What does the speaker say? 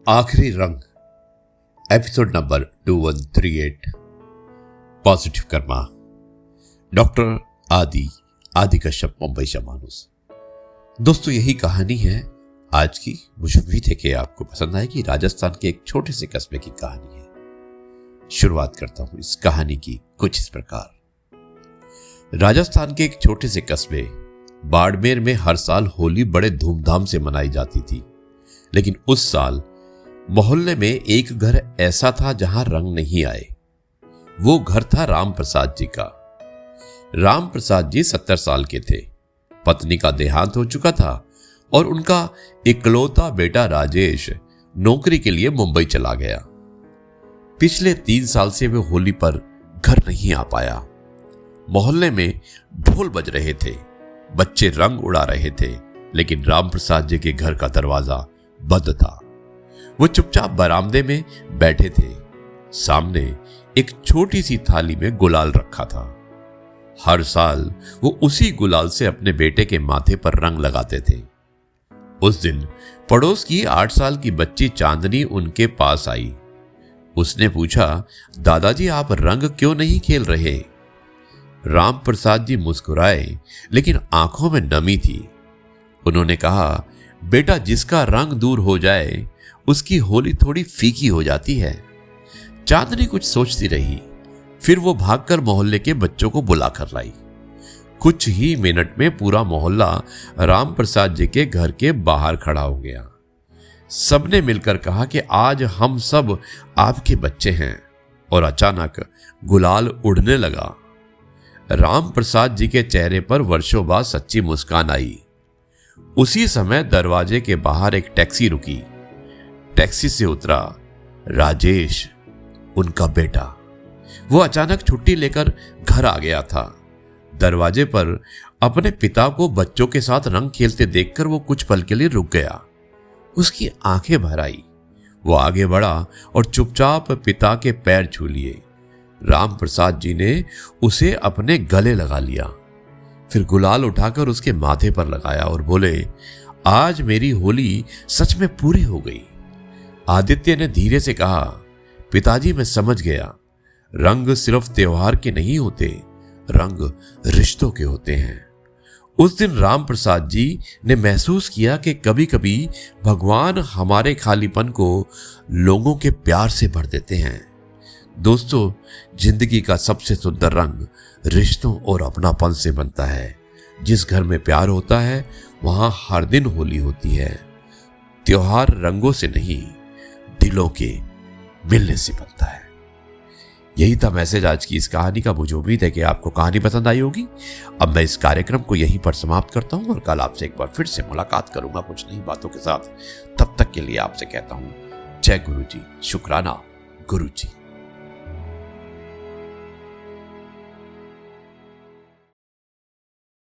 आखिरी रंग episode number 2138 positive Karma. Doctor आदि कश्यप, मुंबई से मानुस। दोस्तों, यही कहानी है आज की। मुझे उम्मीद है कि आपको पसंद आएगी। राजस्थान के एक छोटे से कस्बे की कहानी है। शुरुआत करता हूं इस कहानी की कुछ इस प्रकार। राजस्थान के एक छोटे से कस्बे बाड़मेर में हर साल होली बड़े धूमधाम से मनाई जाती थी। लेकिन उस साल मोहल्ले में एक घर ऐसा था जहां रंग नहीं आए। वो घर था राम प्रसाद जी का। राम प्रसाद जी 70 साल के थे। पत्नी का देहांत हो चुका था और उनका इकलौता बेटा राजेश नौकरी के लिए मुंबई चला गया। पिछले 3 साल से वे होली पर घर नहीं आ पाया। मोहल्ले में ढोल बज रहे थे, बच्चे रंग उड़ा रहे थे, लेकिन राम प्रसाद जी के घर का दरवाजा बंद था। वो चुपचाप बरामदे में बैठे थे। सामने एक छोटी सी थाली में गुलाल रखा था। हर साल वो उसी गुलाल से अपने बेटे के माथे पर रंग लगाते थे। उस दिन पड़ोस की 8 साल की बच्ची चांदनी उनके पास आई। उसने पूछा, दादाजी आप रंग क्यों नहीं खेल रहे? राम प्रसाद जी मुस्कुराए, लेकिन आंखों में नमी थी। उन्होंने कहा, बेटा जिसका रंग दूर हो जाए उसकी होली थोड़ी फीकी हो जाती है। चांदनी कुछ सोचती रही। फिर वो भागकर मोहल्ले के बच्चों को बुलाकर लाई। कुछ ही मिनट में पूरा मोहल्ला राम प्रसाद जी के घर के बाहर खड़ा हो गया। सबने मिलकर कहा कि आज हम सब आपके बच्चे हैं। और अचानक गुलाल उड़ने लगा। राम प्रसाद जी के चेहरे पर वर्षों बाद सच्ची मुस्कान आई। उसी समय दरवाजे के बाहर एक टैक्सी रुकी। टैक्सी से उतरा राजेश, उनका बेटा। वो अचानक छुट्टी लेकर घर आ गया था। दरवाजे पर अपने पिता को बच्चों के साथ रंग खेलते देखकर वो कुछ पल के लिए रुक गया। उसकी आंखें भर आई। वो आगे बढ़ा और चुपचाप पिता के पैर छू लिए। राम प्रसाद जी ने उसे अपने गले लगा लिया। फिर गुलाल उठाकर उसके माथे पर लगाया और बोले, आज मेरी होली सच में पूरी हो गई। आदित्य ने धीरे से कहा, पिताजी मैं समझ गया। रंग सिर्फ त्योहार के नहीं होते, रंग रिश्तों के होते हैं। उस दिन राम प्रसाद जी ने महसूस किया कि कभी कभी भगवान हमारे खालीपन को लोगों के प्यार से भर देते हैं। दोस्तों, जिंदगी का सबसे सुंदर रंग रिश्तों और अपनापन से बनता है। जिस घर में प्यार होता है वहां हर दिन होली होती है। त्योहार रंगों से नहीं, दिलों के मिलने से बनता है। यही था मैसेज आज की इस कहानी का। मुझे उम्मीद है कि आपको कहानी पसंद आई होगी। अब मैं इस कार्यक्रम को यहीं पर समाप्त करता हूं और कल आपसे एक बार फिर से मुलाकात करूंगा कुछ नई बातों के साथ। तब तक के लिए आपसे कहता हूं, जय गुरु जी, शुक्राना गुरु जी।